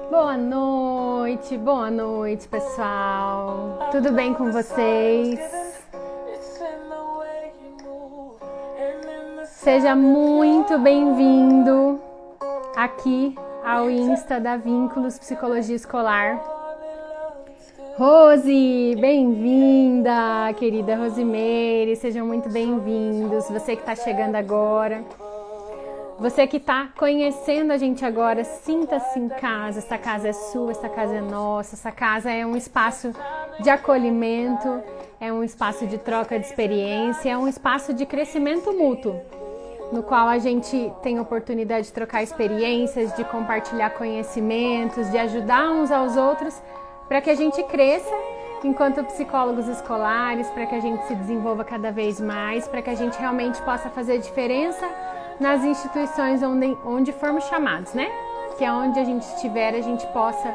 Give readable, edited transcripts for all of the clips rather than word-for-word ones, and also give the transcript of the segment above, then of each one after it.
Boa noite, pessoal. Tudo bem com vocês? Seja muito bem-vindo aqui ao Insta da Vínculos Psicologia Escolar. Rose, bem-vinda, querida Rosimeire, sejam muito bem-vindos. Você que está chegando agora. Você que está conhecendo a gente agora, sinta-se em casa. Essa casa é sua, essa casa é nossa. Essa casa é um espaço de acolhimento, é um espaço de troca de experiência, é um espaço de crescimento mútuo, no qual a gente tem oportunidade de trocar experiências, de compartilhar conhecimentos, de ajudar uns aos outros, para que a gente cresça enquanto psicólogos escolares, para que a gente se desenvolva cada vez mais, para que a gente realmente possa fazer diferença nas instituições onde formos chamados, né? Que é onde a gente estiver, a gente possa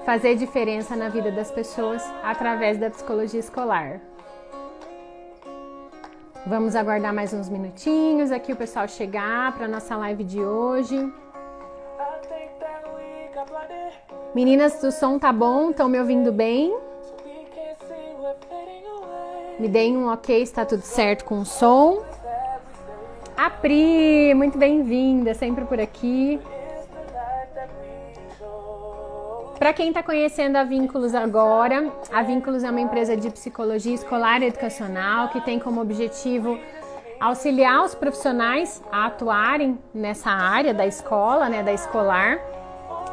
fazer diferença na vida das pessoas através da psicologia escolar. Vamos aguardar mais uns minutinhos aqui o pessoal chegar para a nossa live de hoje. Meninas, o som tá bom? Estão me ouvindo bem? Me deem um ok, está tudo certo com o som. A Pri, muito bem-vinda, sempre por aqui. Para quem está conhecendo a Vínculos agora, a Vínculos é uma empresa de psicologia escolar e educacional que tem como objetivo auxiliar os profissionais a atuarem nessa área da escola, né, da escolar,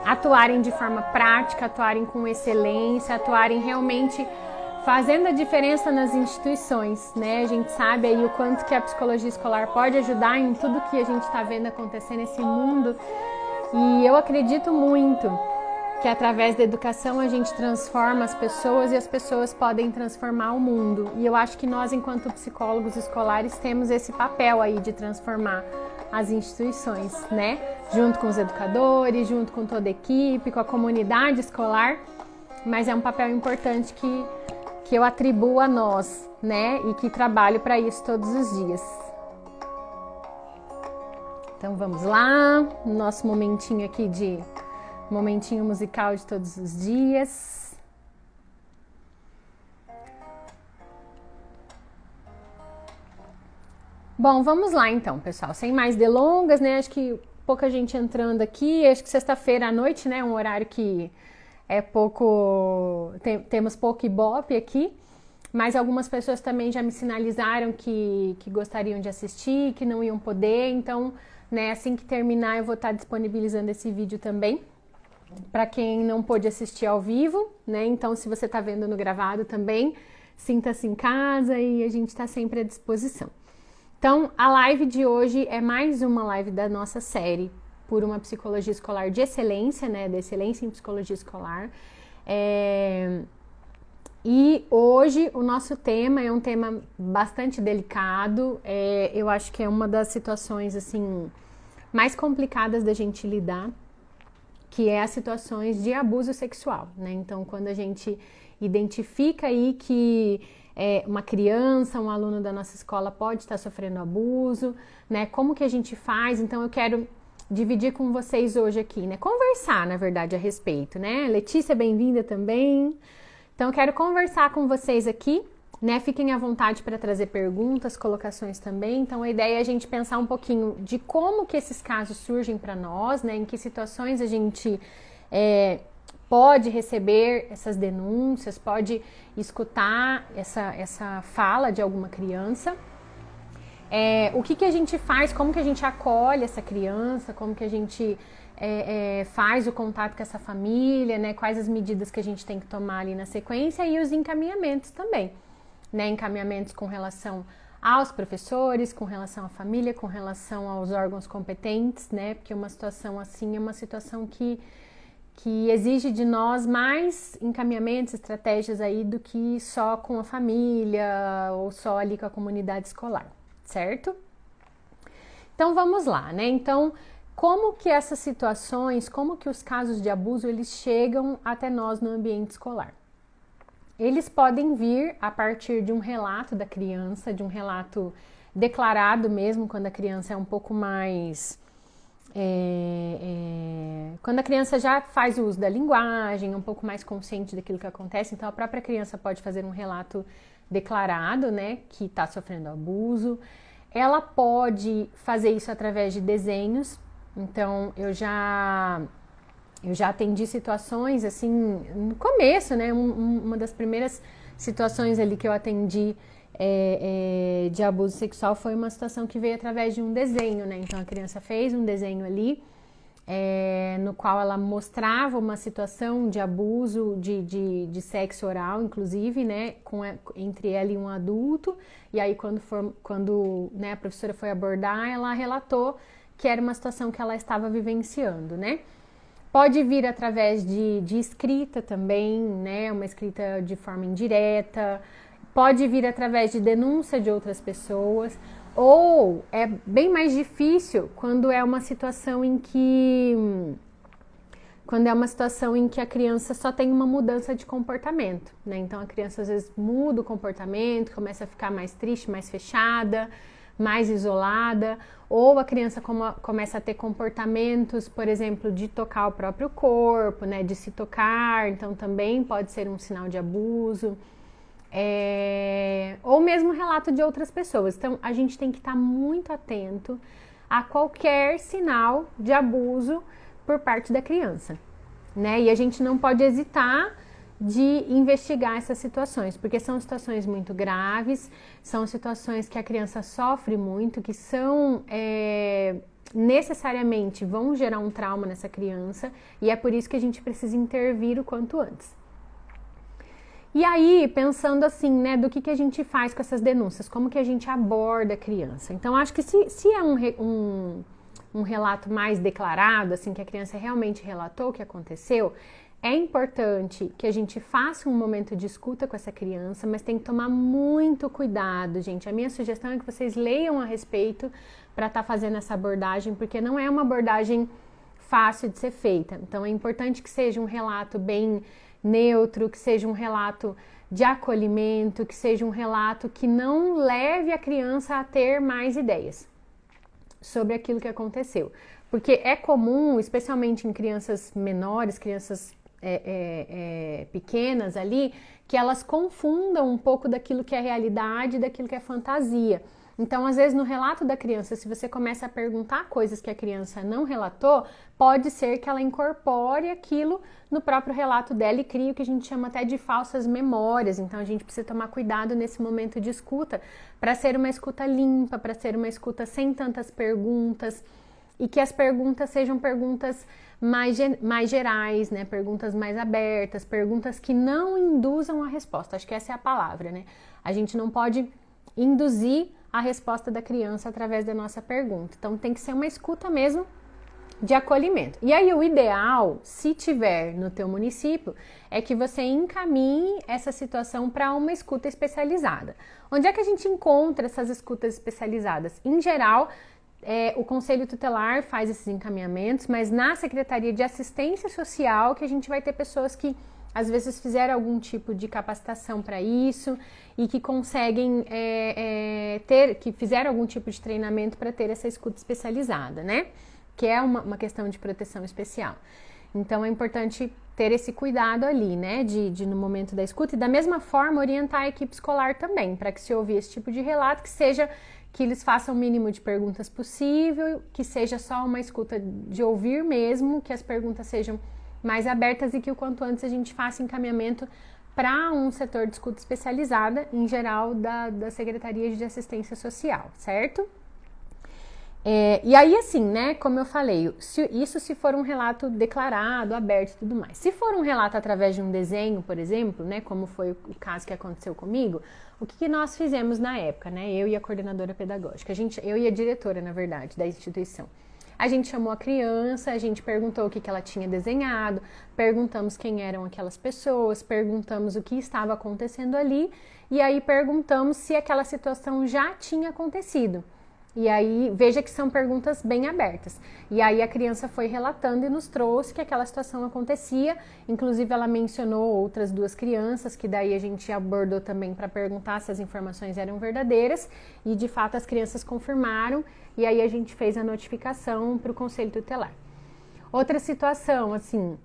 atuarem de forma prática, atuarem com excelência, atuarem realmente fazendo a diferença nas instituições, né? A gente sabe aí o quanto que a psicologia escolar pode ajudar em tudo que a gente está vendo acontecer nesse mundo. E eu acredito muito que através da educação a gente transforma as pessoas e as pessoas podem transformar o mundo. E eu acho que nós, enquanto psicólogos escolares, temos esse papel aí de transformar as instituições, né? Junto com os educadores, junto com toda a equipe, com a comunidade escolar. Mas é um papel importante que eu atribuo a nós, né? E que trabalho para isso todos os dias. Então vamos lá, nosso momentinho aqui momentinho musical de todos os dias. Bom, vamos lá então, pessoal, sem mais delongas, né? Acho que pouca gente entrando aqui, acho que sexta-feira à noite, né? Um horário que é temos pouco ibope aqui, mas algumas pessoas também já me sinalizaram que gostariam de assistir, que não iam poder, então, né, assim que terminar eu vou estar disponibilizando esse vídeo também, para quem não pôde assistir ao vivo, né, então se você está vendo no gravado também, sinta-se em casa e a gente está sempre à disposição. Então, a live de hoje é mais uma live da nossa série por uma psicologia escolar de excelência, né, da excelência em psicologia escolar. E hoje o nosso tema é um tema bastante delicado, eu acho que é uma das situações assim mais complicadas da gente lidar, que é as situações de abuso sexual, né? Então, quando a gente identifica aí que uma criança, um aluno da nossa escola pode estar sofrendo abuso, né? Como que a gente faz? Então, eu quero dividir com vocês hoje aqui, né? Conversar, na verdade, a respeito, né? Letícia, bem-vinda também. Então, eu quero conversar com vocês aqui, né? Fiquem à vontade para trazer perguntas, colocações também. Então, a ideia é a gente pensar um pouquinho de como que esses casos surgem para nós, né? Em que situações a gente pode receber essas denúncias, pode escutar essa fala de alguma criança. O que a gente faz, como que a gente acolhe essa criança, como que a gente faz o contato com essa família, né? Quais as medidas que a gente tem que tomar ali na sequência e os encaminhamentos também, né? Encaminhamentos com relação aos professores, com relação à família, com relação aos órgãos competentes, né? Porque uma situação assim é uma situação que exige de nós mais encaminhamentos, estratégias aí do que só com a família ou só ali com a comunidade escolar. Certo? Então vamos lá, né? Então, como que essas situações, como que os casos de abuso, eles chegam até nós no ambiente escolar? Eles podem vir a partir de um relato da criança, de um relato declarado mesmo, quando a criança é um pouco mais Quando a criança já faz o uso da linguagem, é um pouco mais consciente daquilo que acontece, então a própria criança pode fazer um relato declarado, né, que está sofrendo abuso. Ela pode fazer isso através de desenhos. Então eu já atendi situações assim no começo, né? Uma das primeiras situações ali que eu atendi de abuso sexual foi uma situação que veio através de um desenho, né? Então a criança fez um desenho ali no qual ela mostrava uma situação de abuso de sexo oral, inclusive, né, entre ela e um adulto. E aí quando né, a professora foi abordar, ela relatou que era uma situação que ela estava vivenciando, né? Pode vir através de escrita também, né, uma escrita de forma indireta. Pode vir através de denúncia de outras pessoas. Ou é bem mais difícil quando é uma situação em que a criança só tem uma mudança de comportamento, né? Então a criança às vezes muda o comportamento, começa a ficar mais triste, mais fechada, mais isolada, ou a criança começa a ter comportamentos, por exemplo, de tocar o próprio corpo, né? De se tocar, então também pode ser um sinal de abuso. Ou mesmo relato de outras pessoas. Então a gente tem que estar muito atento a qualquer sinal de abuso por parte da criança, né? E a gente não pode hesitar de investigar essas situações, porque são situações muito graves, são situações que a criança sofre muito, que são necessariamente vão gerar um trauma nessa criança, e é por isso que a gente precisa intervir o quanto antes. E aí, pensando assim, né, do que a gente faz com essas denúncias, como que a gente aborda a criança. Então, acho que se é um relato mais declarado, assim, que a criança realmente relatou o que aconteceu, é importante que a gente faça um momento de escuta com essa criança, mas tem que tomar muito cuidado, gente. A minha sugestão é que vocês leiam a respeito para estar fazendo essa abordagem, porque não é uma abordagem fácil de ser feita. Então, é importante que seja um relato bem neutro, que seja um relato de acolhimento, que seja um relato que não leve a criança a ter mais ideias sobre aquilo que aconteceu. Porque é comum, especialmente em crianças menores, crianças pequenas ali, que elas confundam um pouco daquilo que é realidade e daquilo que é fantasia. Então, às vezes, no relato da criança, se você começa a perguntar coisas que a criança não relatou, pode ser que ela incorpore aquilo no próprio relato dela e crie o que a gente chama até de falsas memórias. Então, a gente precisa tomar cuidado nesse momento de escuta, para ser uma escuta limpa, para ser uma escuta sem tantas perguntas, e que as perguntas sejam perguntas mais gerais, né? Perguntas mais abertas, perguntas que não induzam a resposta. Acho que essa é a palavra, né? A gente não pode induzir a resposta da criança através da nossa pergunta. Então, tem que ser uma escuta mesmo de acolhimento. E aí, o ideal, se tiver no teu município, é que você encaminhe essa situação para uma escuta especializada. Onde é que a gente encontra essas escutas especializadas? Em geral, o Conselho Tutelar faz esses encaminhamentos, mas na Secretaria de Assistência Social que a gente vai ter pessoas que às vezes fizeram algum tipo de capacitação para isso e que conseguem que fizeram algum tipo de treinamento para ter essa escuta especializada, né? Que é uma questão de proteção especial. Então é importante ter esse cuidado ali, né? De no momento da escuta, e da mesma forma orientar a equipe escolar também, para que se ouvir esse tipo de relato, que eles façam o mínimo de perguntas possível, que seja só uma escuta de ouvir mesmo, que as perguntas sejam mais abertas e que o quanto antes a gente faça encaminhamento para um setor de escuta especializada, em geral da Secretaria de Assistência Social, certo? E aí, assim, né, como eu falei, se for um relato declarado, aberto e tudo mais. Se for um relato através de um desenho, por exemplo, né, como foi o caso que aconteceu comigo, o que nós fizemos na época, né, eu e a coordenadora pedagógica, eu e a diretora, na verdade, da instituição. A gente chamou a criança, a gente perguntou o que ela tinha desenhado, perguntamos quem eram aquelas pessoas, perguntamos o que estava acontecendo ali, e aí perguntamos se aquela situação já tinha acontecido. E aí, veja que são perguntas bem abertas. E aí a criança foi relatando e nos trouxe que aquela situação acontecia. Inclusive, ela mencionou outras 2 crianças, que daí a gente abordou também para perguntar se as informações eram verdadeiras. E, de fato, as crianças confirmaram. E aí a gente fez a notificação para o Conselho Tutelar. Outra situação, assim,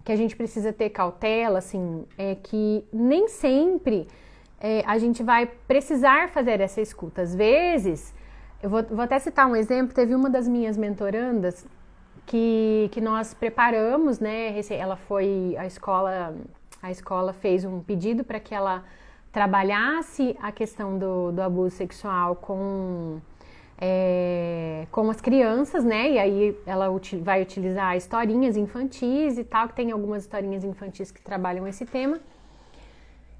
que a gente precisa ter cautela, assim, é que nem sempre a gente vai precisar fazer essa escuta. Às vezes... Eu vou até citar um exemplo, teve uma das minhas mentorandas que nós preparamos, né? Ela foi, a escola fez um pedido para que ela trabalhasse a questão do abuso sexual com as crianças, né? E aí ela vai utilizar historinhas infantis e tal, que tem algumas historinhas infantis que trabalham esse tema.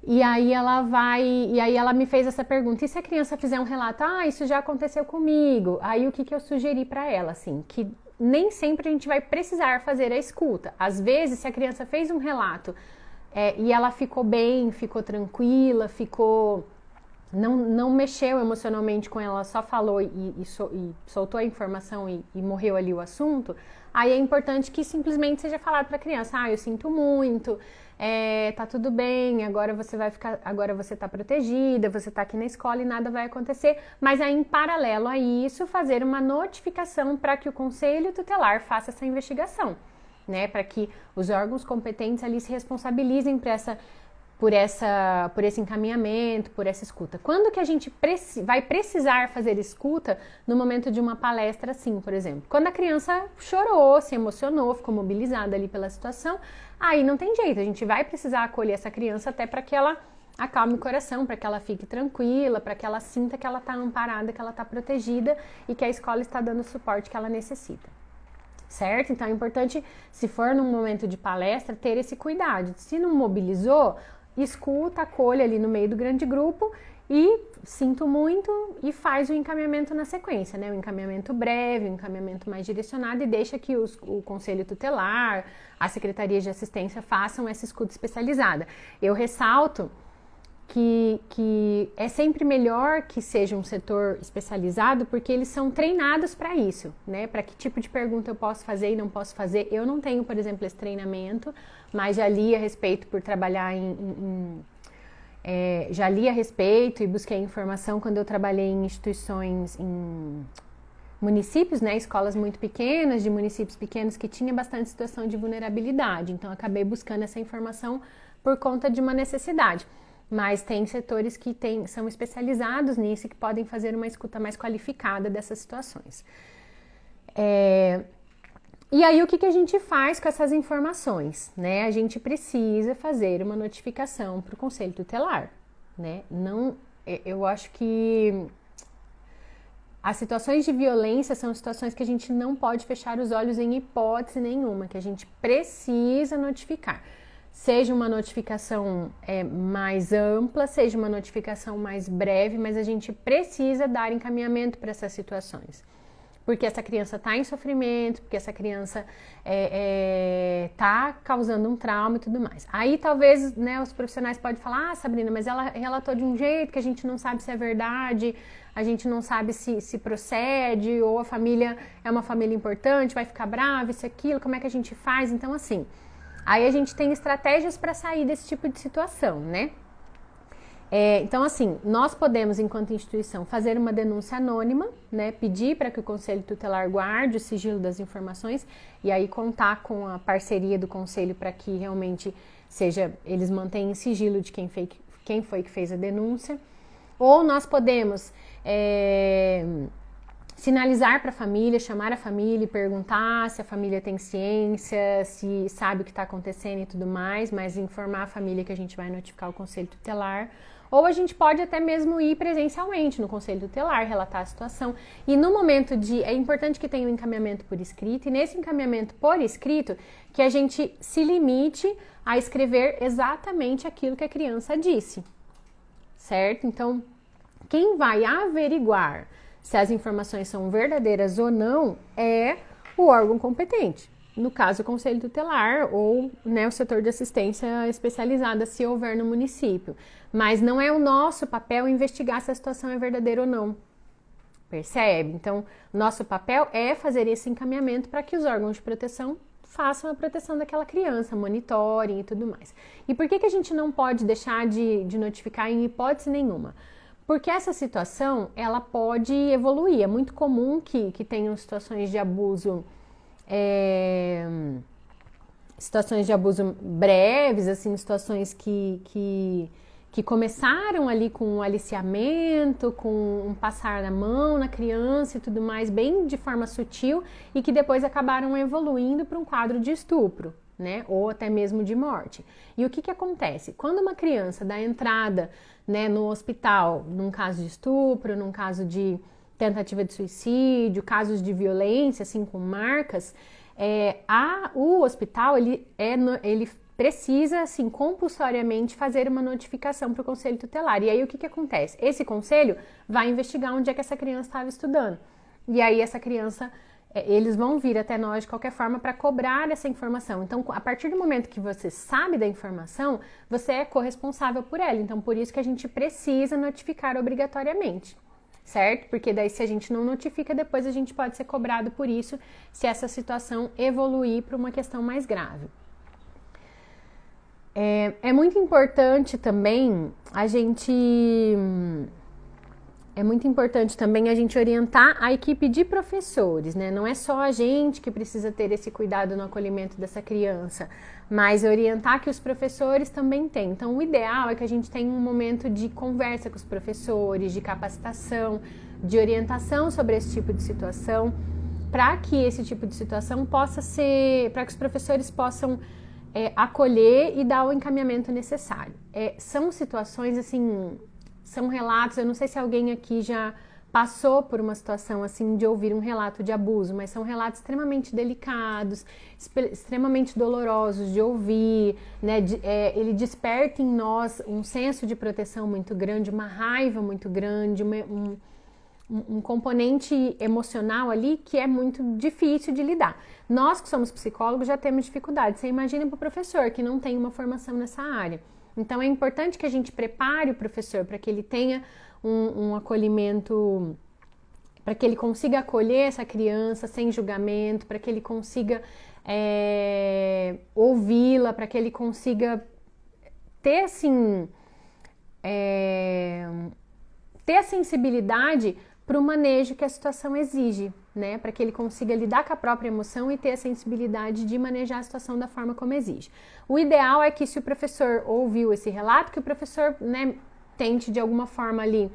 E aí ela me fez essa pergunta: e se a criança fizer um relato, isso já aconteceu comigo? Aí o que eu sugeri para ela, assim, que nem sempre a gente vai precisar fazer a escuta. Às vezes, se a criança fez um relato e ela ficou bem, ficou tranquila, não mexeu emocionalmente com ela, só falou e soltou a informação e morreu ali o assunto, aí é importante que simplesmente seja falado para a criança: eu sinto muito, tá tudo bem, agora você tá protegida, você tá aqui na escola e nada vai acontecer, mas aí em paralelo a isso, fazer uma notificação para que o Conselho Tutelar faça essa investigação, né, para que os órgãos competentes ali se responsabilizem por esse encaminhamento, por essa escuta. Quando que a gente vai precisar fazer escuta? No momento de uma palestra assim, por exemplo. Quando a criança chorou, se emocionou, ficou mobilizada ali pela situação, aí não tem jeito, a gente vai precisar acolher essa criança até para que ela acalme o coração, para que ela fique tranquila, para que ela sinta que ela está amparada, que ela está protegida e que a escola está dando o suporte que ela necessita. Certo? Então é importante, se for num momento de palestra, ter esse cuidado. Se não mobilizou, escuta, acolhe ali no meio do grande grupo e sinto muito e faz o encaminhamento na sequência, né? Um encaminhamento breve, um encaminhamento mais direcionado e deixa que o Conselho Tutelar, a Secretaria de Assistência façam essa escuta especializada. Eu ressalto que é sempre melhor que seja um setor especializado, porque eles são treinados para isso, né? Para que tipo de pergunta eu posso fazer e não posso fazer. Eu não tenho, por exemplo, esse treinamento, mas já li a respeito por trabalhar já li a respeito e busquei informação quando eu trabalhei em instituições, em municípios, né? Escolas muito pequenas, de municípios pequenos que tinha bastante situação de vulnerabilidade. Então, acabei buscando essa informação por conta de uma necessidade. Mas tem setores que são especializados nisso e que podem fazer uma escuta mais qualificada dessas situações. E aí, o que a gente faz com essas informações, né? A gente precisa fazer uma notificação para o Conselho Tutelar, né? Eu acho que as situações de violência são situações que a gente não pode fechar os olhos em hipótese nenhuma, que a gente precisa notificar. Seja uma notificação mais ampla, seja uma notificação mais breve, mas a gente precisa dar encaminhamento para essas situações. Porque essa criança está em sofrimento, porque essa criança está causando um trauma e tudo mais. Aí talvez, né, os profissionais podem falar: Sabrina, mas ela relatou de um jeito que a gente não sabe se é verdade, a gente não sabe se procede, ou a família é uma família importante, vai ficar brava, isso, aquilo, como é que a gente faz? Então, assim, aí a gente tem estratégias para sair desse tipo de situação, né? Então, assim, nós podemos, enquanto instituição, fazer uma denúncia anônima, né? Pedir para que o Conselho Tutelar guarde o sigilo das informações e aí contar com a parceria do Conselho para que realmente eles mantenham sigilo de quem foi que fez a denúncia. Ou nós podemos sinalizar para a família, chamar a família e perguntar se a família tem ciência, se sabe o que está acontecendo e tudo mais, mas informar a família que a gente vai notificar o Conselho Tutelar. Ou a gente pode até mesmo ir presencialmente no Conselho Tutelar, relatar a situação. E no momento é importante que tenha um encaminhamento por escrito, e nesse encaminhamento por escrito, que a gente se limite a escrever exatamente aquilo que a criança disse, certo? Então, quem vai averiguar se as informações são verdadeiras ou não é o órgão competente. No caso, o Conselho Tutelar ou, né, o setor de assistência especializada, se houver no município. Mas não é o nosso papel investigar se a situação é verdadeira ou não. percebe? Então, nosso papel é fazer esse encaminhamento para que os órgãos de proteção façam a proteção daquela criança, monitorem e tudo mais. E por que a gente não pode deixar de notificar em hipótese nenhuma? Porque essa situação, ela pode evoluir. É muito comum que tenham situações de abuso breves, assim, situações que começaram ali com um aliciamento, com um passar na mão na criança e tudo mais, bem de forma sutil, e que depois acabaram evoluindo para um quadro de estupro, né? Ou até mesmo de morte. E o que acontece? Quando uma criança dá entrada, né, no hospital, num caso de estupro, num caso de tentativa de suicídio, casos de violência, assim, com marcas, o hospital, ele precisa, assim, compulsoriamente fazer uma notificação para o conselho tutelar. E aí, o que acontece? Esse conselho vai investigar onde é que essa criança estava estudando. E aí, essa criança, eles vão vir até nós de qualquer forma para cobrar essa informação. Então, a partir do momento que você sabe da informação, você é corresponsável por ela. Então, por isso que a gente precisa notificar obrigatoriamente, certo? Porque daí, se a gente não notifica, depois a gente pode ser cobrado por isso, se essa situação evoluir para uma questão mais grave. É muito importante também a gente orientar a equipe de professores, né? Não é só a gente que precisa ter esse cuidado no acolhimento dessa criança, mas orientar que os professores também têm. Então, o ideal é que a gente tenha um momento de conversa com os professores, de capacitação, de orientação sobre esse tipo de situação, para que esse tipo de situação possa ser, para que os professores possam acolher e dar o encaminhamento necessário. São situações, assim, são relatos, eu não sei se alguém aqui já passou por uma situação assim de ouvir um relato de abuso, mas são relatos extremamente delicados, extremamente dolorosos de ouvir, né? Ele desperta em nós um senso de proteção muito grande, uma raiva muito grande, um componente emocional ali que é muito difícil de lidar. Nós que somos psicólogos já temos dificuldade. Você imagina para o professor que não tem uma formação nessa área. Então é importante que a gente prepare o professor para que ele tenha um acolhimento, para que ele consiga acolher essa criança sem julgamento, para que ele consiga ouvi-la, para que ele consiga ter assim ter a sensibilidade para o manejo que a situação exige, né? Para que ele consiga lidar com a própria emoção e ter a sensibilidade de manejar a situação da forma como exige. O ideal é que, se o professor ouviu esse relato, que o professor, né, tente de alguma forma ali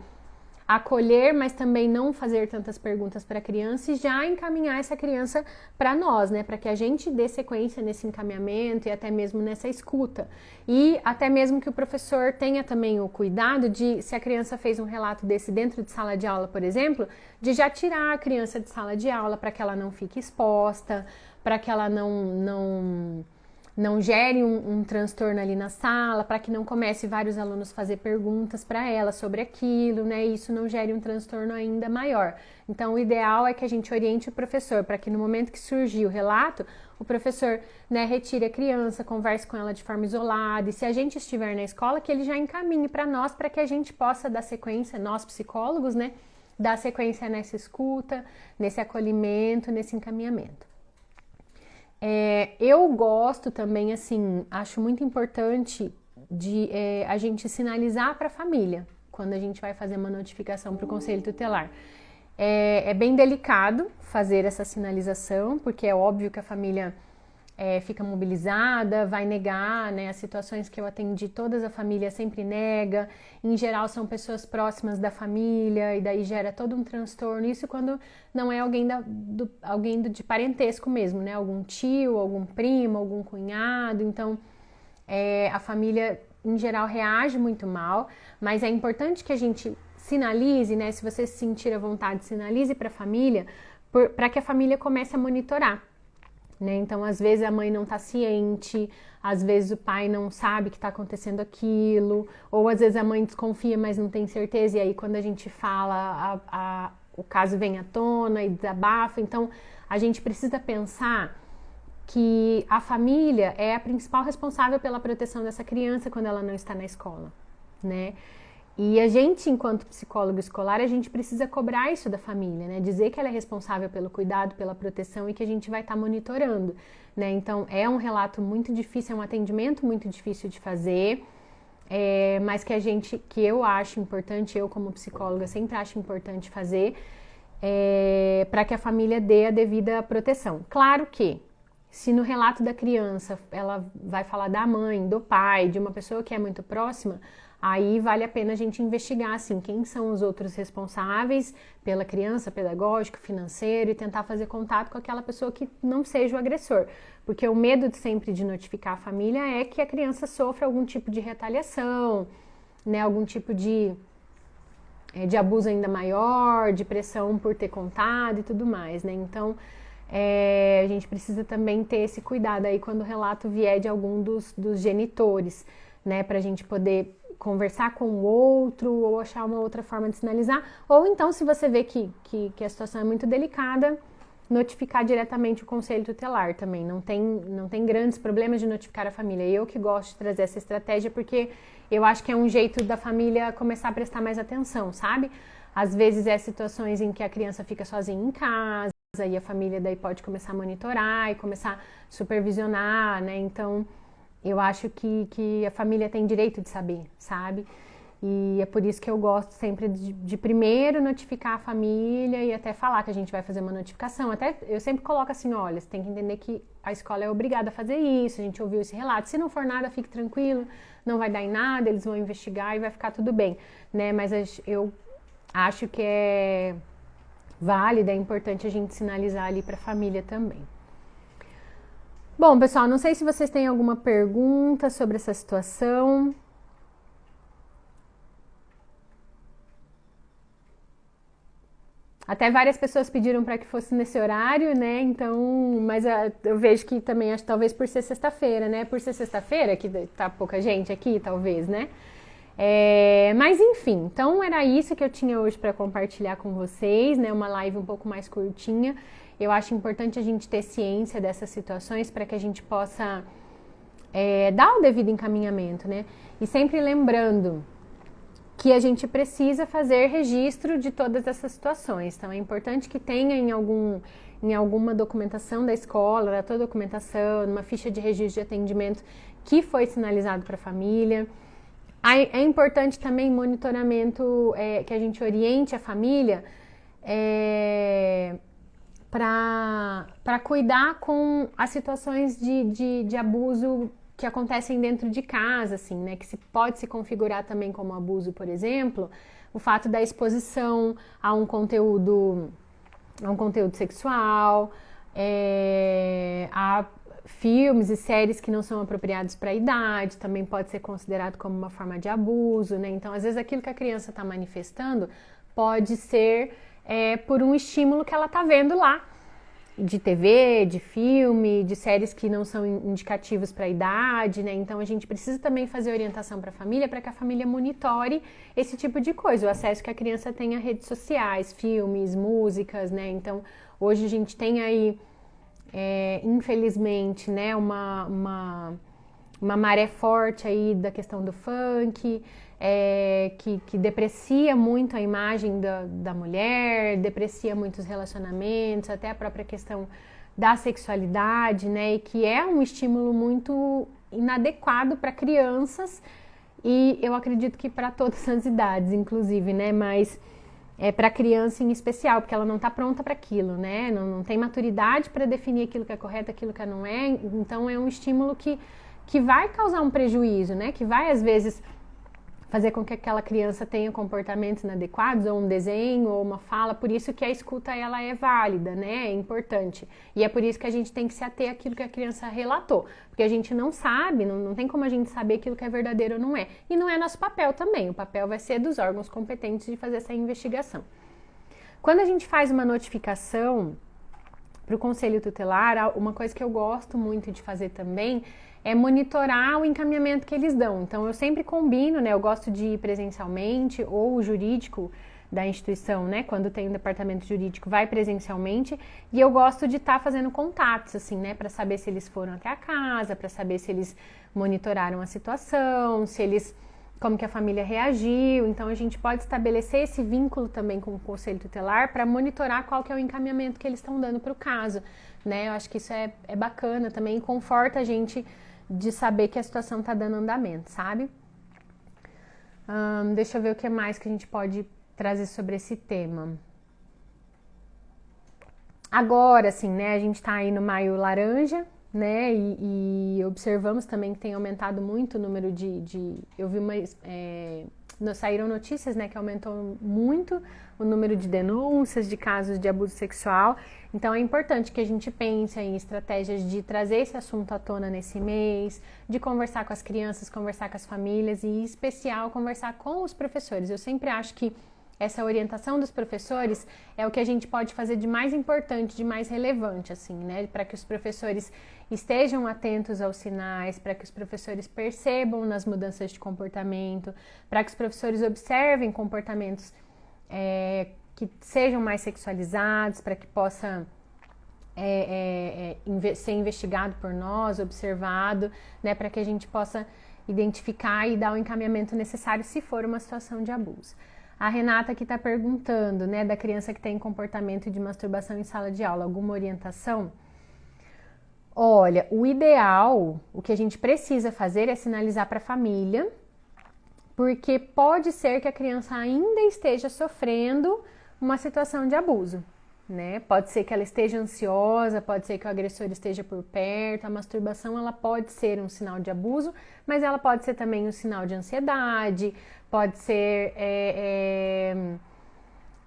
acolher, mas também não fazer tantas perguntas para a criança e já encaminhar essa criança para nós, né? Para que a gente dê sequência nesse encaminhamento e até mesmo nessa escuta. E até mesmo que o professor tenha também o cuidado de, se a criança fez um relato desse dentro de sala de aula, por exemplo, de já tirar a criança de sala de aula para que ela não fique exposta, para que ela não gere um transtorno ali na sala, para que não comece vários alunos fazer perguntas para ela sobre aquilo, né? E isso não gere um transtorno ainda maior. Então, o ideal é que a gente oriente o professor para que no momento que surgir o relato, o professor, né, retire a criança, converse com ela de forma isolada, e se a gente estiver na escola, que ele já encaminhe para nós, para que a gente possa dar sequência, nós psicólogos, né, dar sequência nessa escuta, nesse acolhimento, nesse encaminhamento. Eu gosto também, assim, acho muito importante de a gente sinalizar para a família quando a gente vai fazer uma notificação para o conselho tutelar. É bem delicado fazer essa sinalização, porque é óbvio que a família fica mobilizada, vai negar, né? As situações que eu atendi, todas a família sempre nega, em geral são pessoas próximas da família, e daí gera todo um transtorno, isso quando não é alguém de parentesco mesmo, né? Algum tio, algum primo, algum cunhado, então a família em geral reage muito mal, mas é importante que a gente sinalize, né? Se você se sentir à vontade, sinalize para a família, para que a família comece a monitorar. Né? Então, às vezes a mãe não está ciente, às vezes o pai não sabe que está acontecendo aquilo, ou às vezes a mãe desconfia, mas não tem certeza, e aí quando a gente fala, o caso vem à tona e desabafa. Então, a gente precisa pensar que a família é a principal responsável pela proteção dessa criança quando ela não está na escola, né? E a gente, enquanto psicólogo escolar, a gente precisa cobrar isso da família, né? Dizer que ela é responsável pelo cuidado, pela proteção e que a gente vai estar monitorando, né? Então, é um relato muito difícil, é um atendimento muito difícil de fazer, mas que eu acho importante, eu como psicóloga sempre acho importante fazer, para que a família dê a devida proteção. Claro que, se no relato da criança ela vai falar da mãe, do pai, de uma pessoa que é muito próxima, aí vale a pena a gente investigar, assim, quem são os outros responsáveis pela criança, pedagógico, financeiro, e tentar fazer contato com aquela pessoa que não seja o agressor. Porque o medo sempre de notificar a família é que a criança sofra algum tipo de retaliação, né, algum tipo de abuso ainda maior, de pressão por ter contado e tudo mais, né? Então, a gente precisa também ter esse cuidado aí quando o relato vier de algum dos genitores, né? Pra gente poder conversar com o outro ou achar uma outra forma de sinalizar. Ou então, se você vê que a situação é muito delicada, notificar diretamente o conselho tutelar também. Não tem grandes problemas de notificar a família. Eu que gosto de trazer essa estratégia porque eu acho que é um jeito da família começar a prestar mais atenção, sabe? Às vezes situações em que a criança fica sozinha em casa e a família daí pode começar a monitorar e começar a supervisionar, né? Então, eu acho que a família tem direito de saber, sabe? E é por isso que eu gosto sempre de primeiro notificar a família e até falar que a gente vai fazer uma notificação. Até eu sempre coloco assim, olha, você tem que entender que a escola é obrigada a fazer isso, a gente ouviu esse relato. Se não for nada, fique tranquilo, não vai dar em nada, eles vão investigar e vai ficar tudo bem, né? Mas eu acho que é válido, é importante a gente sinalizar ali para a família também. Bom, pessoal, não sei se vocês têm alguma pergunta sobre essa situação. Até várias pessoas pediram para que fosse nesse horário, né? Então, mas eu vejo que também, acho talvez por ser sexta-feira, né? Por ser sexta-feira, que tá pouca gente aqui, talvez, né? Mas enfim, então era isso que eu tinha hoje para compartilhar com vocês, né? Uma live um pouco mais curtinha. Eu acho importante a gente ter ciência dessas situações para que a gente possa dar o devido encaminhamento, né? E sempre lembrando que a gente precisa fazer registro de todas essas situações. Então é importante que tenha em alguma documentação da escola, da toda documentação, numa ficha de registro de atendimento que foi sinalizado para a família. É importante também monitoramento, que a gente oriente a família para cuidar com as situações de abuso que acontecem dentro de casa, assim, né? Que pode se configurar também como abuso, por exemplo, o fato da exposição a um conteúdo sexual, a filmes e séries que não são apropriados para a idade, também pode ser considerado como uma forma de abuso, né? Então, às vezes, aquilo que a criança está manifestando pode ser por um estímulo que ela está vendo lá, de TV, de filme, de séries que não são indicativos para a idade, né? Então, a gente precisa também fazer orientação para a família, para que a família monitore esse tipo de coisa, o acesso que a criança tem a redes sociais, filmes, músicas, né? Então, hoje a gente tem aí infelizmente, né, uma maré forte aí da questão do funk, que deprecia muito a imagem da mulher, deprecia muitos relacionamentos, até a própria questão da sexualidade, né, e que é um estímulo muito inadequado para crianças e eu acredito que para todas as idades, inclusive, né, mas para a criança em especial, porque ela não está pronta para aquilo, né? Não tem maturidade para definir aquilo que é correto, aquilo que não é. Então, é um estímulo que vai causar um prejuízo, né? Que vai, às vezes, fazer com que aquela criança tenha comportamentos inadequados, ou um desenho, ou uma fala. Por isso que a escuta, ela é válida, né? É importante. E é por isso que a gente tem que se ater àquilo que a criança relatou. Porque a gente não sabe, não tem como a gente saber aquilo que é verdadeiro ou não é. E não é nosso papel também. O papel vai ser dos órgãos competentes de fazer essa investigação. Quando a gente faz uma notificação para o Conselho Tutelar, uma coisa que eu gosto muito de fazer também é monitorar o encaminhamento que eles dão. Então, eu sempre combino, né? Eu gosto de ir presencialmente ou o jurídico da instituição, né? Quando tem um departamento jurídico, vai presencialmente. E eu gosto de estar fazendo contatos, assim, né? Para saber se eles foram até a casa, para saber se eles monitoraram a situação, se eles como que a família reagiu. Então a gente pode estabelecer esse vínculo também com o conselho tutelar para monitorar qual que é o encaminhamento que eles estão dando para o caso, né? Eu acho que isso é bacana também, conforta a gente de saber que a situação está dando andamento, sabe? Deixa eu ver o que mais que a gente pode trazer sobre esse tema. Agora, assim, né, a gente tá aí no maio laranja, né, e observamos também que tem aumentado muito o número eu vi saíram notícias, né, que aumentou muito o número de denúncias de casos de abuso sexual. Então é importante que a gente pense em estratégias de trazer esse assunto à tona nesse mês, de conversar com as crianças, conversar com as famílias e, em especial, conversar com os professores. Eu sempre acho que essa orientação dos professores é o que a gente pode fazer de mais importante, de mais relevante, assim, né? Para que os professores estejam atentos aos sinais, para que os professores percebam nas mudanças de comportamento, para que os professores observem comportamentos que sejam mais sexualizados, para que possa ser investigado por nós, observado, né? Para que a gente possa identificar e dar o encaminhamento necessário se for uma situação de abuso. A Renata aqui está perguntando, né, da criança que tem comportamento de masturbação em sala de aula, alguma orientação? Olha, o ideal, o que a gente precisa fazer é sinalizar para a família, porque pode ser que a criança ainda esteja sofrendo uma situação de abuso, né? Pode ser que ela esteja ansiosa, pode ser que o agressor esteja por perto. A masturbação, ela pode ser um sinal de abuso, mas ela pode ser também um sinal de ansiedade, pode ser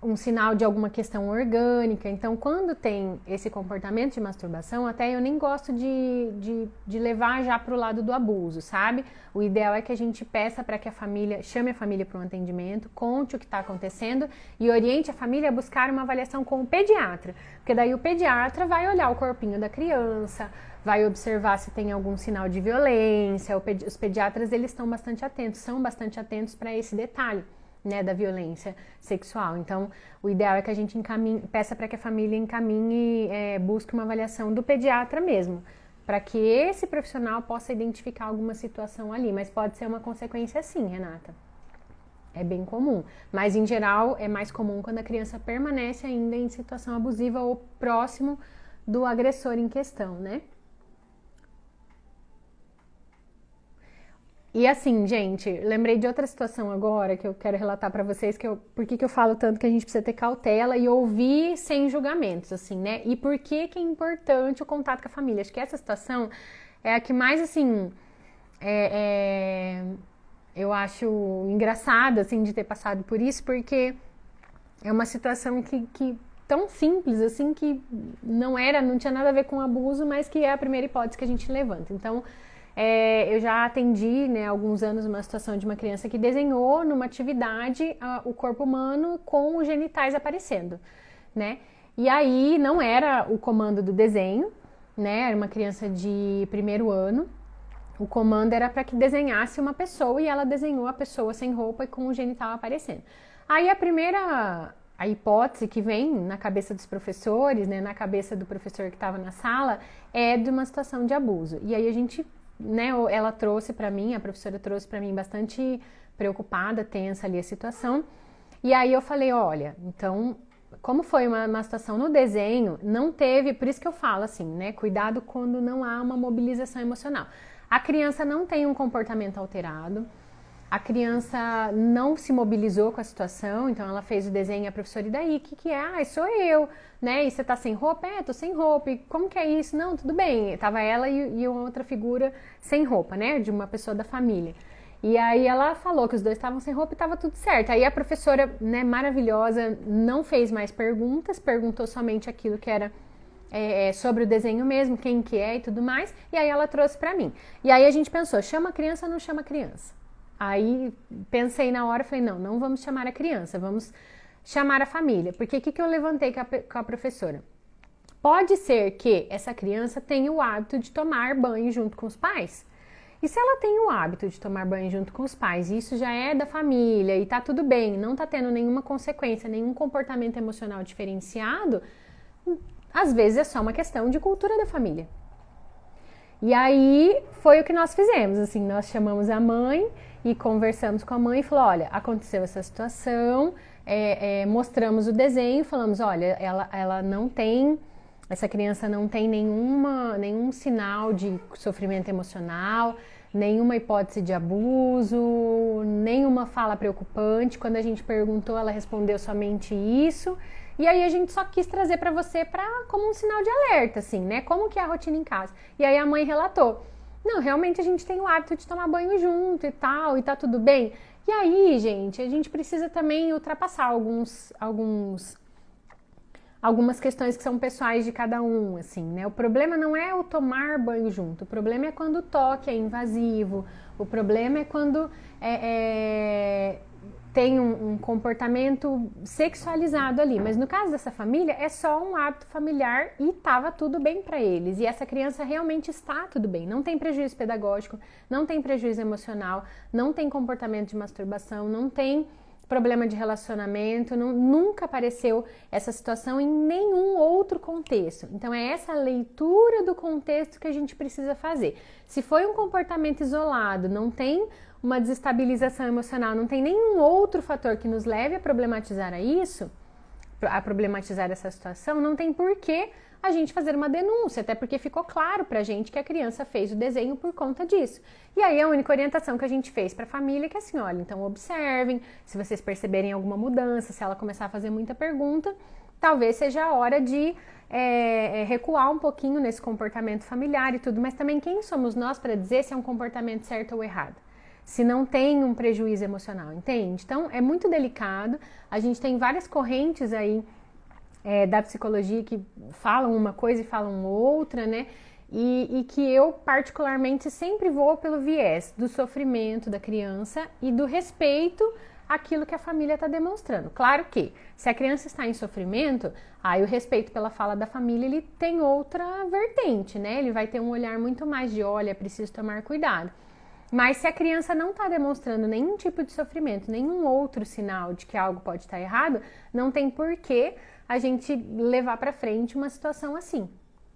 um sinal de alguma questão orgânica. Então, quando tem esse comportamento de masturbação, até eu nem gosto de levar já para o lado do abuso, sabe? O ideal é que a gente peça para que a família, chame a família para um atendimento, conte o que está acontecendo e oriente a família a buscar uma avaliação com o pediatra, porque daí o pediatra vai olhar o corpinho da criança, vai observar se tem algum sinal de violência. Os pediatras, eles estão bastante atentos, são bastante atentos para esse detalhe, né, da violência sexual. Então, o ideal é que a gente peça para que a família encaminhe, busque uma avaliação do pediatra mesmo, para que esse profissional possa identificar alguma situação ali, mas pode ser uma consequência sim, Renata. É bem comum, mas em geral é mais comum quando a criança permanece ainda em situação abusiva ou próximo do agressor em questão, né? E assim, gente, lembrei de outra situação agora que eu quero relatar pra vocês, por que eu falo tanto que a gente precisa ter cautela e ouvir sem julgamentos, assim, né? E por que é importante o contato com a família. Acho que essa situação é a que mais, assim, eu acho engraçada, assim, de ter passado por isso, porque é uma situação que tão simples, assim, que não tinha nada a ver com abuso, mas que é a primeira hipótese que a gente levanta. Então, eu já atendi, né, há alguns anos uma situação de uma criança que desenhou numa atividade o corpo humano com os genitais aparecendo, né? E aí não era o comando do desenho, né? Era uma criança de primeiro ano. O comando era para que desenhasse uma pessoa e ela desenhou a pessoa sem roupa e com o genital aparecendo. Aí a hipótese que vem na cabeça dos professores, né, na cabeça do professor que estava na sala, é de uma situação de abuso. E aí a gente, né, ela trouxe para mim, a professora trouxe para mim bastante preocupada, tensa ali a situação. E aí eu falei, olha, então, como foi uma situação no desenho, não teve, por isso que eu falo assim, né, cuidado quando não há uma mobilização emocional. A criança não tem um comportamento alterado, a criança não se mobilizou com a situação, então ela fez o desenho e a professora, e daí, o que é? Ah, sou eu, né? E você tá sem roupa? Tô sem roupa. E como que é isso? Não, tudo bem. Tava ela e uma outra figura sem roupa, né? De uma pessoa da família. E aí ela falou que os dois estavam sem roupa e tava tudo certo. Aí a professora, né, maravilhosa, não fez mais perguntas, perguntou somente aquilo que era sobre o desenho mesmo, quem que é e tudo mais. E aí ela trouxe pra mim. E aí a gente pensou, chama a criança ou não chama a criança? Aí pensei na hora, falei, não vamos chamar a criança, vamos chamar a família. Porque o que eu levantei com a professora? Pode ser que essa criança tenha o hábito de tomar banho junto com os pais. E se ela tem o hábito de tomar banho junto com os pais, e isso já é da família, e tá tudo bem, não tá tendo nenhuma consequência, nenhum comportamento emocional diferenciado, às vezes é só uma questão de cultura da família. E aí foi o que nós fizemos, assim, nós chamamos a mãe e conversamos com a mãe e falou, olha, aconteceu essa situação, mostramos o desenho, falamos, olha, ela não tem, essa criança não tem nenhum sinal de sofrimento emocional, nenhuma hipótese de abuso, nenhuma fala preocupante. Quando a gente perguntou, ela respondeu somente isso. E aí a gente só quis trazer para você como um sinal de alerta, assim, né? Como que é a rotina em casa. E aí a mãe relatou, não, realmente a gente tem o hábito de tomar banho junto e tal, e tá tudo bem. E aí, gente, a gente precisa também ultrapassar algumas questões que são pessoais de cada um, assim, né? O problema não é o tomar banho junto, o problema é quando o toque é invasivo, o problema é quando tem um comportamento sexualizado ali. Mas no caso dessa família, é só um hábito familiar e estava tudo bem para eles. E essa criança realmente está tudo bem, não tem prejuízo pedagógico, não tem prejuízo emocional, não tem comportamento de masturbação, não tem problema de relacionamento, nunca apareceu essa situação em nenhum outro contexto. Então é essa leitura do contexto que a gente precisa fazer. Se foi um comportamento isolado, não tem uma desestabilização emocional, não tem nenhum outro fator que nos leve a problematizar essa situação, não tem porquê a gente fazer uma denúncia, até porque ficou claro pra gente que a criança fez o desenho por conta disso. E aí a única orientação que a gente fez pra família é que assim, olha, então observem, se vocês perceberem alguma mudança, se ela começar a fazer muita pergunta, talvez seja a hora de recuar um pouquinho nesse comportamento familiar e tudo, mas também quem somos nós para dizer se é um comportamento certo ou errado? Se não tem um prejuízo emocional, entende? Então é muito delicado, a gente tem várias correntes aí da psicologia que falam uma coisa e falam outra, né? E que eu particularmente sempre vou pelo viés do sofrimento da criança e do respeito àquilo que a família está demonstrando. Claro que se a criança está em sofrimento, aí o respeito pela fala da família ele tem outra vertente, né? Ele vai ter um olhar muito mais de olha, é preciso tomar cuidado. Mas se a criança não está demonstrando nenhum tipo de sofrimento, nenhum outro sinal de que algo pode estar errado, não tem porquê a gente levar para frente uma situação assim,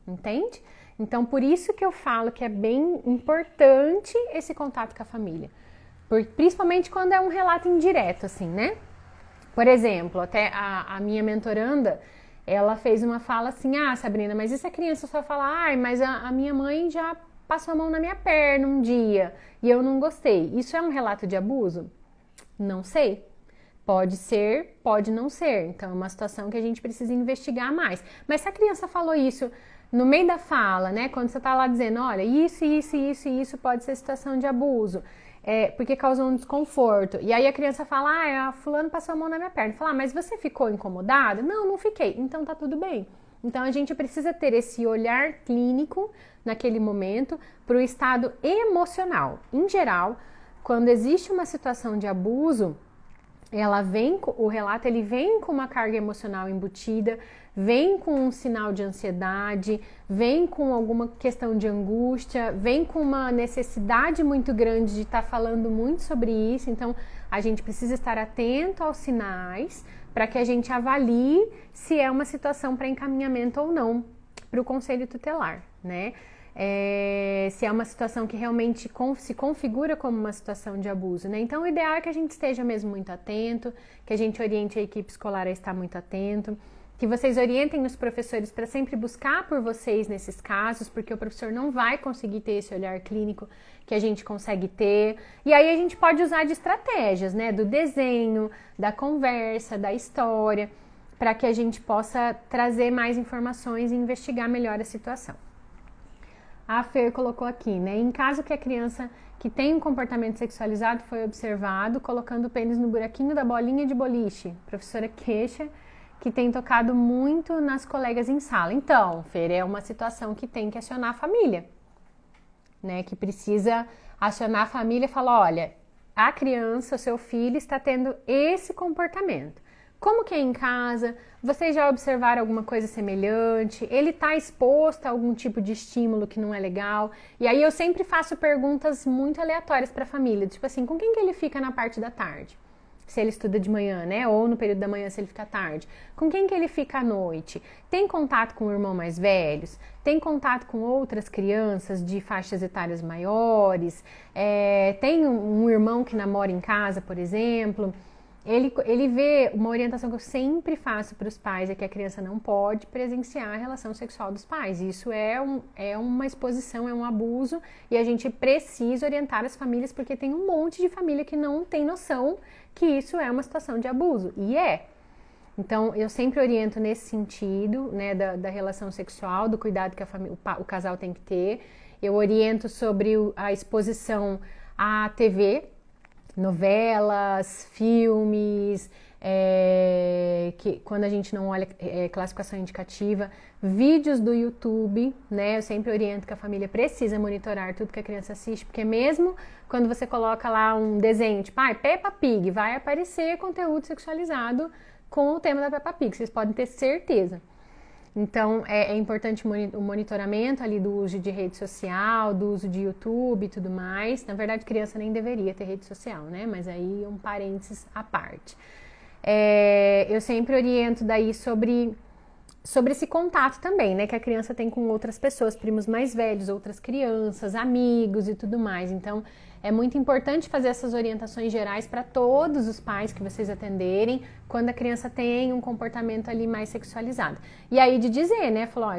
entende? Então, por isso que eu falo que é bem importante esse contato com a família, principalmente quando é um relato indireto, assim, né? Por exemplo, até a minha mentoranda, ela fez uma fala assim, Sabrina, mas e se a criança só falar, mas a minha mãe já passou a mão na minha perna um dia e eu não gostei. Isso é um relato de abuso? Não sei. Pode ser, pode não ser. Então, é uma situação que a gente precisa investigar mais. Mas se a criança falou isso no meio da fala, né? Quando você tá lá dizendo, olha, isso pode ser situação de abuso, porque causou um desconforto. E aí a criança fala, fulano passou a mão na minha perna. Fala, mas você ficou incomodada? Não, não fiquei. Então tá tudo bem. Então a gente precisa ter esse olhar clínico naquele momento para o estado emocional. Em geral, quando existe uma situação de abuso, o relato ele vem com uma carga emocional embutida, vem com um sinal de ansiedade, vem com alguma questão de angústia, vem com uma necessidade muito grande de estar falando muito sobre isso. Então, a gente precisa estar atento aos sinais para que a gente avalie se é uma situação para encaminhamento ou não para o conselho tutelar, né? Se é uma situação que realmente se configura como uma situação de abuso, né? Então, o ideal é que a gente esteja mesmo muito atento, que a gente oriente a equipe escolar a estar muito atento, que vocês orientem os professores para sempre buscar por vocês nesses casos, porque o professor não vai conseguir ter esse olhar clínico que a gente consegue ter. E aí a gente pode usar de estratégias, né? Do desenho, da conversa, da história, para que a gente possa trazer mais informações e investigar melhor a situação. A Fer colocou aqui, né? Em caso que a criança que tem um comportamento sexualizado foi observado colocando o pênis no buraquinho da bolinha de boliche. Professora queixa que tem tocado muito nas colegas em sala. Então, Fer, é uma situação que tem que acionar a família, né? Que precisa acionar a família e falar, olha, a criança, o seu filho está tendo esse comportamento. Como que é em casa? Vocês já observaram alguma coisa semelhante? Ele está exposto a algum tipo de estímulo que não é legal? E aí eu sempre faço perguntas muito aleatórias para a família, tipo assim, com quem que ele fica na parte da tarde? se ele estuda de manhã, né? Ou no período da manhã, se ele fica tarde. Com quem que ele fica à noite? Tem contato com o irmão mais velhos? Tem contato com outras crianças de faixas etárias maiores? Tem um irmão que namora em casa, por exemplo? Ele vê, uma orientação que eu sempre faço para os pais é que a criança não pode presenciar a relação sexual dos pais. Isso é uma exposição, é um abuso, e a gente precisa orientar as famílias, porque tem um monte de família que não tem noção que isso é uma situação de abuso, e é. Então, eu sempre oriento nesse sentido, né, da relação sexual, do cuidado que o casal tem que ter. Eu oriento sobre a exposição à TV, novelas, filmes, que quando a gente não olha classificação indicativa, vídeos do YouTube, né? Eu sempre oriento que a família precisa monitorar tudo que a criança assiste, porque mesmo quando você coloca lá um desenho, tipo, Peppa Pig, vai aparecer conteúdo sexualizado com o tema da Peppa Pig, vocês podem ter certeza. Então, é importante o monitoramento ali do uso de rede social, do uso de YouTube e tudo mais. Na verdade, criança nem deveria ter rede social, né? Mas aí um parênteses à parte. Eu sempre oriento daí sobre esse contato também, né? Que a criança tem com outras pessoas, primos mais velhos, outras crianças, amigos e tudo mais. Então, é muito importante fazer essas orientações gerais para todos os pais que vocês atenderem quando a criança tem um comportamento ali mais sexualizado. E aí de dizer, né? Falou,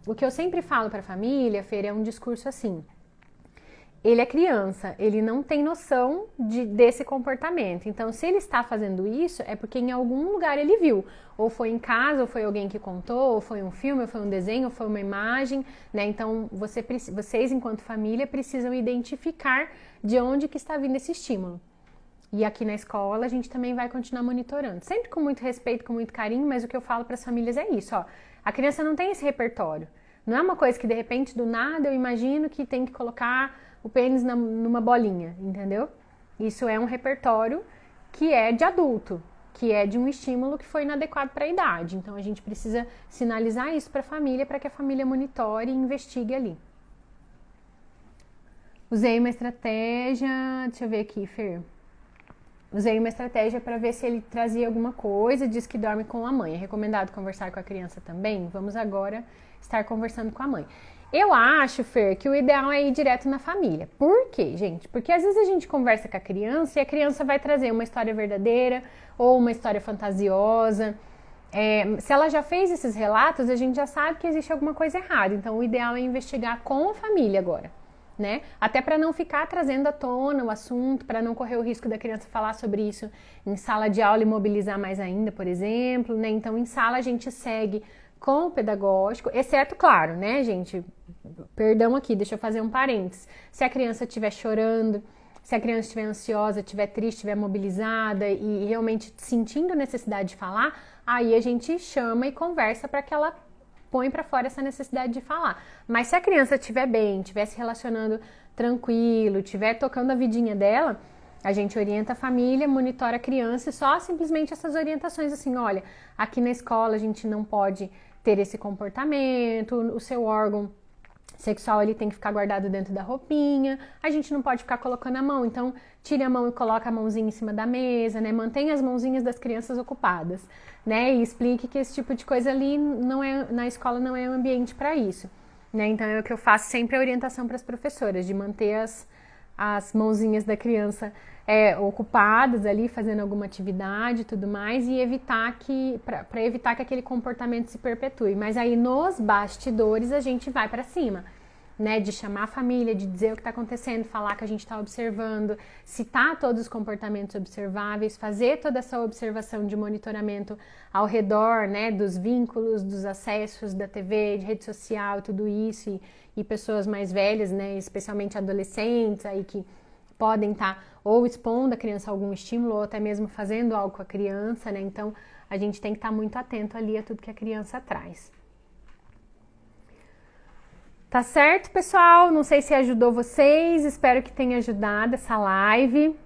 o que eu sempre falo para a família, Fer, é um discurso assim. Ele é criança, ele não tem noção desse comportamento. Então, se ele está fazendo isso, é porque em algum lugar ele viu. Ou foi em casa, ou foi alguém que contou, ou foi um filme, ou foi um desenho, ou foi uma imagem, né? Então, vocês, enquanto família, precisam identificar de onde que está vindo esse estímulo. E aqui na escola, a gente também vai continuar monitorando. Sempre com muito respeito, com muito carinho, mas o que eu falo para as famílias é isso, A criança não tem esse repertório. Não é uma coisa que, de repente, do nada, eu imagino que tem que colocar o pênis numa bolinha, entendeu? Isso é um repertório que é de adulto, que é de um estímulo que foi inadequado para a idade. Então, a gente precisa sinalizar isso para a família, para que a família monitore e investigue ali. Usei uma estratégia, deixa eu ver aqui, Fer. Usei uma estratégia para ver se ele trazia alguma coisa, diz que dorme com a mãe. É recomendado conversar com a criança também? Vamos agora estar conversando com a mãe. Eu acho, Fer, que o ideal é ir direto na família. Por quê, gente? Porque às vezes a gente conversa com a criança e a criança vai trazer uma história verdadeira ou uma história fantasiosa. Se ela já fez esses relatos, a gente já sabe que existe alguma coisa errada. Então, o ideal é investigar com a família agora, né? Até para não ficar trazendo à tona o assunto, para não correr o risco da criança falar sobre isso em sala de aula e mobilizar mais ainda, por exemplo, né? Então, em sala a gente segue com o pedagógico, exceto, claro, né, gente? Perdão aqui, deixa eu fazer um parênteses. Se a criança estiver chorando, se a criança estiver ansiosa, estiver triste, estiver mobilizada e realmente sentindo necessidade de falar, aí a gente chama e conversa para que ela põe para fora essa necessidade de falar. Mas se a criança estiver bem, estiver se relacionando tranquilo, estiver tocando a vidinha dela, a gente orienta a família, monitora a criança e só simplesmente essas orientações assim, olha, aqui na escola a gente não pode ter esse comportamento, o seu órgão sexual ele tem que ficar guardado dentro da roupinha, a gente não pode ficar colocando a mão, então tire a mão e coloca a mãozinha em cima da mesa, né? Mantenha as mãozinhas das crianças ocupadas, né? E explique que esse tipo de coisa ali na escola não é um ambiente para isso, né? Então é o que eu faço sempre a orientação para as professoras, de manter as mãozinhas da criança ocupadas ali, fazendo alguma atividade e tudo mais, e para evitar que aquele comportamento se perpetue. Mas aí nos bastidores a gente vai para cima, né? De chamar a família, de dizer o que está acontecendo, falar que a gente está observando, citar todos os comportamentos observáveis, fazer toda essa observação de monitoramento ao redor, né? Dos vínculos, dos acessos da TV, de rede social, tudo isso, e pessoas mais velhas, né? Especialmente adolescentes aí que podem estar ou expondo a criança a algum estímulo ou até mesmo fazendo algo com a criança, né? Então, a gente tem que estar muito atento ali a tudo que a criança traz. Tá certo, pessoal? Não sei se ajudou vocês, espero que tenha ajudado essa live.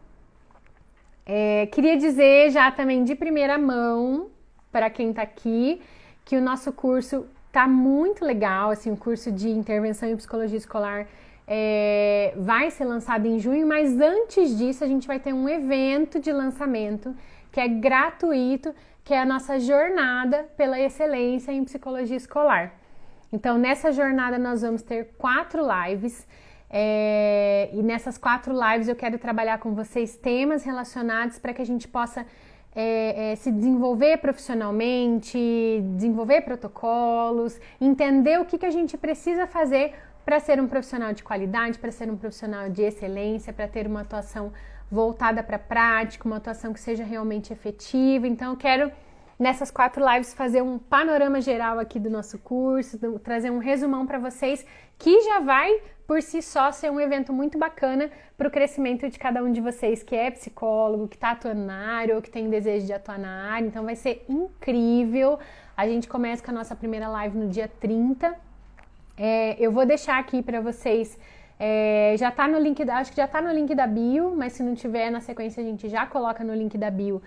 Queria dizer já também de primeira mão, para quem tá aqui, que o nosso curso tá muito legal, assim, o curso de intervenção em psicologia escolar vai ser lançado em junho, mas antes disso a gente vai ter um evento de lançamento que é gratuito, que é a nossa jornada pela excelência em psicologia escolar. Então, nessa jornada nós vamos ter 4 lives, e nessas 4 lives eu quero trabalhar com vocês temas relacionados para que a gente possa se desenvolver profissionalmente, desenvolver protocolos, entender o que a gente precisa fazer para ser um profissional de qualidade, para ser um profissional de excelência, para ter uma atuação voltada para a prática, uma atuação que seja realmente efetiva. Então, eu quero, nessas 4 lives, fazer um panorama geral aqui do nosso curso, trazer um resumão para vocês, que já vai, por si só, ser um evento muito bacana para o crescimento de cada um de vocês que é psicólogo, que está atuando na área ou que tem desejo de atuar na área. Então, vai ser incrível. A gente começa com a nossa primeira live no dia 30. Eu vou deixar aqui para vocês, já tá no link acho que já tá no link da bio, mas se não tiver, na sequência a gente já coloca no link da bio,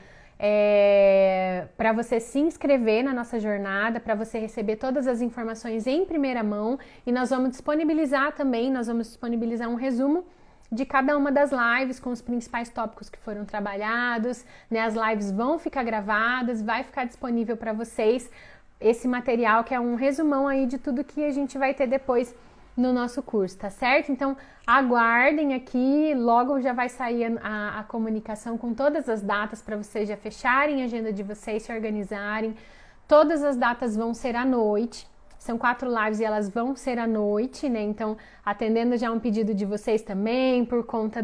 para você se inscrever na nossa jornada, para você receber todas as informações em primeira mão, e nós vamos disponibilizar um resumo de cada uma das lives com os principais tópicos que foram trabalhados, né? As lives vão ficar gravadas, vai ficar disponível para vocês esse material, que é um resumão aí de tudo que a gente vai ter depois no nosso curso, tá certo? Então, aguardem aqui, logo já vai sair a comunicação com todas as datas para vocês já fecharem a agenda de vocês, se organizarem. Todas as datas vão ser à noite, são 4 lives e elas vão ser à noite, né? Então, atendendo já um pedido de vocês também, por conta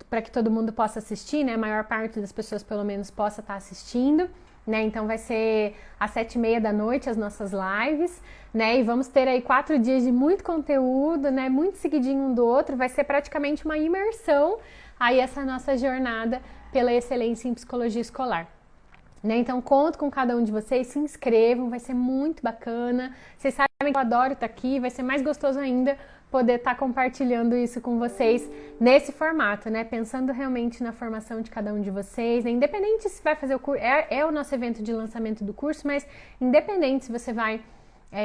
para que todo mundo possa assistir, né? A maior parte das pessoas, pelo menos, possa estar assistindo. Né? Então vai ser às 7h30 da noite as nossas lives, né? E vamos ter aí 4 dias de muito conteúdo, né? Muito seguidinho um do outro, vai ser praticamente uma imersão aí essa nossa jornada pela excelência em psicologia escolar. Né? Então conto com cada um de vocês, se inscrevam, vai ser muito bacana. Vocês sabem que eu adoro estar aqui, vai ser mais gostoso ainda poder estar compartilhando isso com vocês nesse formato, né? Pensando realmente na formação de cada um de vocês, né? Independente se vai fazer o curso, é o nosso evento de lançamento do curso, mas independente se você vai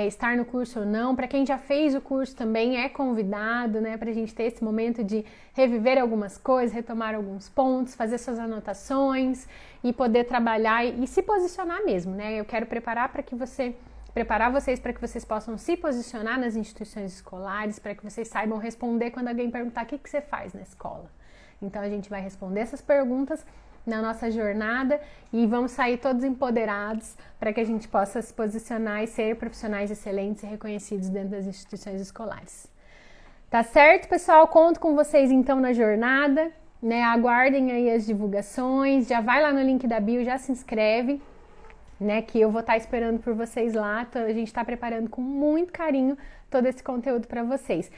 estar no curso ou não, para quem já fez o curso também é convidado, né? Para a gente ter esse momento de reviver algumas coisas, retomar alguns pontos, fazer suas anotações e poder trabalhar e se posicionar mesmo, né? Eu quero preparar vocês para que vocês possam se posicionar nas instituições escolares, para que vocês saibam responder quando alguém perguntar o que você faz na escola. Então a gente vai responder essas perguntas na nossa jornada e vamos sair todos empoderados para que a gente possa se posicionar e ser profissionais excelentes e reconhecidos dentro das instituições escolares. Tá certo, pessoal? Conto com vocês então na jornada, né? Aguardem aí as divulgações, já vai lá no link da bio, já se inscreve, né, que eu vou estar esperando por vocês lá. A gente está preparando com muito carinho todo esse conteúdo para vocês.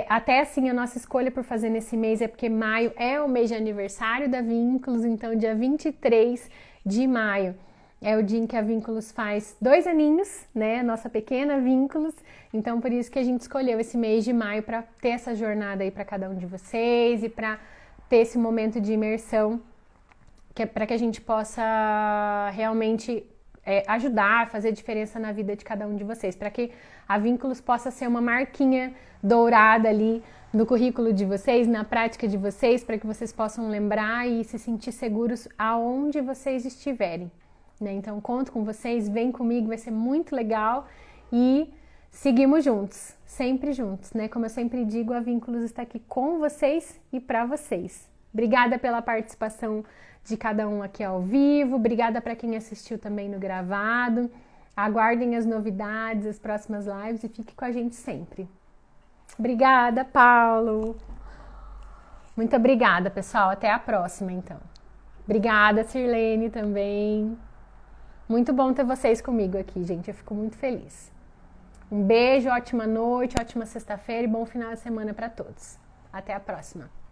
Até assim, a nossa escolha por fazer nesse mês é porque maio é o mês de aniversário da Vínculos, então dia 23 de maio é o dia em que a Vínculos faz 2 aninhos, né, nossa pequena Vínculos, então por isso que a gente escolheu esse mês de maio para ter essa jornada aí para cada um de vocês e para ter esse momento de imersão, para que a gente possa realmente ajudar, fazer diferença na vida de cada um de vocês, para que a Vínculos possa ser uma marquinha dourada ali no currículo de vocês, na prática de vocês, para que vocês possam lembrar e se sentir seguros aonde vocês estiverem, né? Então, conto com vocês, vem comigo, vai ser muito legal e seguimos juntos, sempre juntos, né? Como eu sempre digo, a Vínculos está aqui com vocês e para vocês. Obrigada pela participação de cada um aqui ao vivo, obrigada para quem assistiu também no gravado. Aguardem as novidades, as próximas lives e fique com a gente sempre. Obrigada, Paulo. Muito obrigada, pessoal. Até a próxima, então. Obrigada, Sirlene, também. Muito bom ter vocês comigo aqui, gente. Eu fico muito feliz. Um beijo, ótima noite, ótima sexta-feira e bom final de semana para todos. Até a próxima.